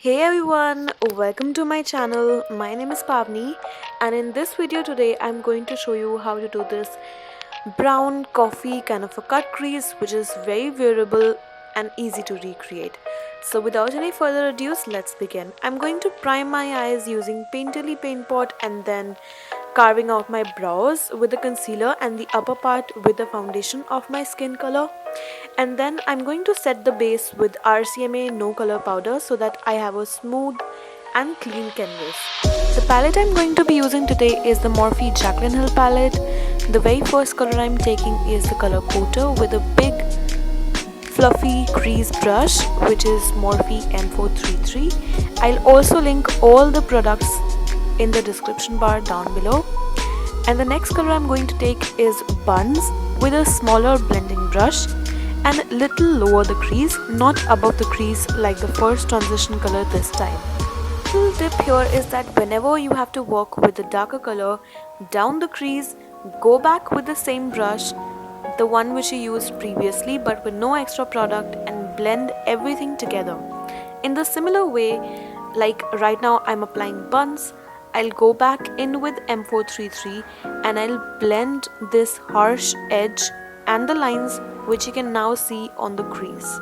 Hey everyone, welcome to my channel. My name is Paawni, and in this video today I'm going to show you how to do this brown coffee kind of a cut crease, which is very wearable and easy to recreate. So without any further ado, let's begin. I'm going to prime my eyes using Painterly Paint Pot and then carving out my brows with the concealer and the upper part with the foundation of my skin color. And then I'm going to set the base with rcma no color powder so that I have a smooth and clean canvas. The palette I'm going to be using today is the Morphe Jaclyn Hill palette. The very first color I'm taking is the color Porter with a big fluffy crease brush, which is Morphe M433. I'll also link all the products in the description bar down below. And the next color I'm going to take is Buns with a smaller blending brush and little lower the crease, not above the crease like the first transition color this time. Little tip here is that whenever you have to work with the darker color down the crease, go back with the same brush, the one which you used previously but with no extra product, and blend everything together. In the similar way, like right now I'm applying Buns, I'll go back in with M433 and I'll blend this harsh edge and the lines which you can now see on the crease.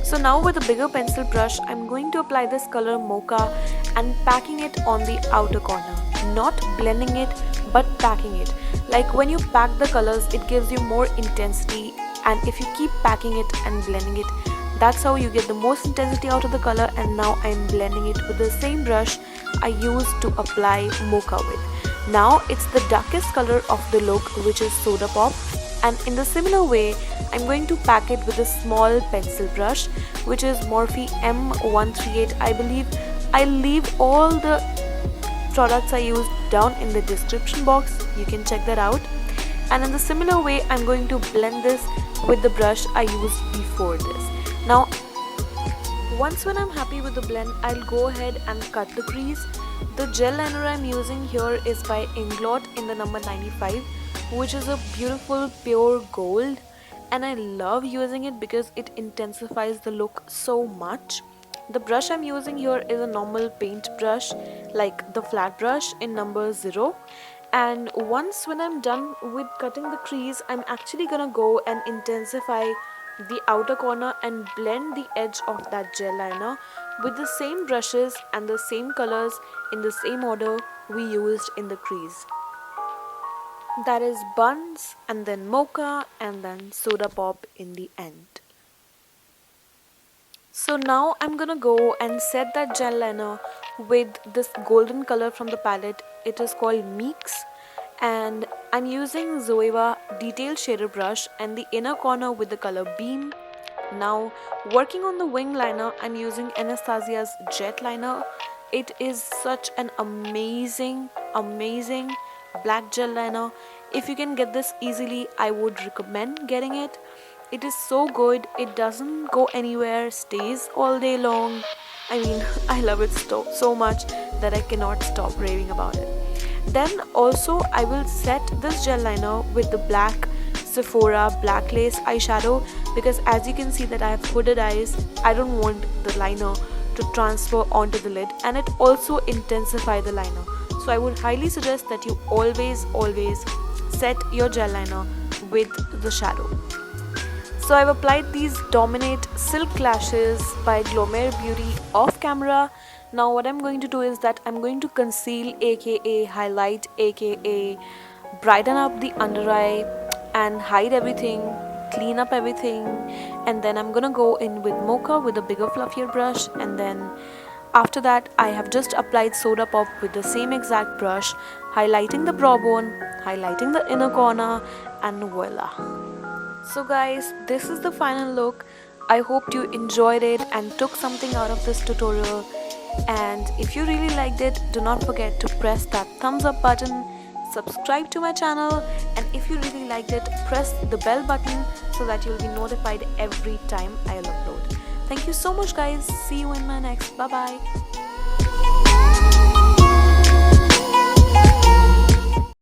So now with a bigger pencil brush, I'm going to apply this color Mocha and packing it on the outer corner. Not blending it, but packing it. Like when you pack the colors, it gives you more intensity, and if you keep packing it and blending it, that's how you get the most intensity out of the color. And now I'm blending it with the same brush I used to apply Mocha with. Now it's the darkest color of the look, which is Soda Pop, and in the similar way I'm going to pack it with a small pencil brush, which is Morphe M138 I believe. I'll leave all the products I used down in the description box, you can check that out. And in the similar way I'm going to blend this with the brush I used before this. Now once when I'm happy with the blend, I'll go ahead and cut the crease. The gel liner I'm using here is by Inglot in the number 95, which is a beautiful pure gold, and I love using it because it intensifies the look so much. The brush I'm using here is a normal paint brush, like the flat brush in number 0. And once when I'm done with cutting the crease, I'm actually gonna go and intensify the outer corner and blend the edge of that gel liner with the same brushes and the same colors in the same order we used in the crease. That is Buns and then Mocha and then Soda Pop in the end. So now I'm gonna go and set that gel liner with this golden color from the palette. It is called Meeks, and I'm using Zoeva detail shader brush and the inner corner with the color Beam. Now working on the wing liner, I'm using Anastasia's Jet liner. It is such an amazing black gel liner. If you can get this easily, I would recommend getting it. It is so good, it doesn't go anywhere, stays all day long. I mean, I love it so much that I cannot stop raving about it. Then also I will set this gel liner with the black Sephora black lace eyeshadow, because as you can see that I have hooded eyes, I don't want the liner to transfer onto the lid, and it also intensify the liner. So I would highly suggest that you always set your gel liner with the shadow. So I've applied these Dominate Silk Lashes by Glomer Beauty off camera. Now what I'm going to do is that I'm going to conceal, aka highlight, aka brighten up the under eye and hide everything, clean up everything. And then I'm gonna go in with Mocha with a bigger fluffier brush, and then after that I have just applied Soda Pop with the same exact brush, highlighting the brow bone, highlighting the inner corner, and voila. So guys, this is the final look. I hope you enjoyed it and took something out of this tutorial. And if you really liked it, do not forget to press that thumbs up button, subscribe to my channel, and if you really liked it, press the bell button so that you'll be notified every time I'll upload. Thank you so much guys. See you in my next. Bye bye.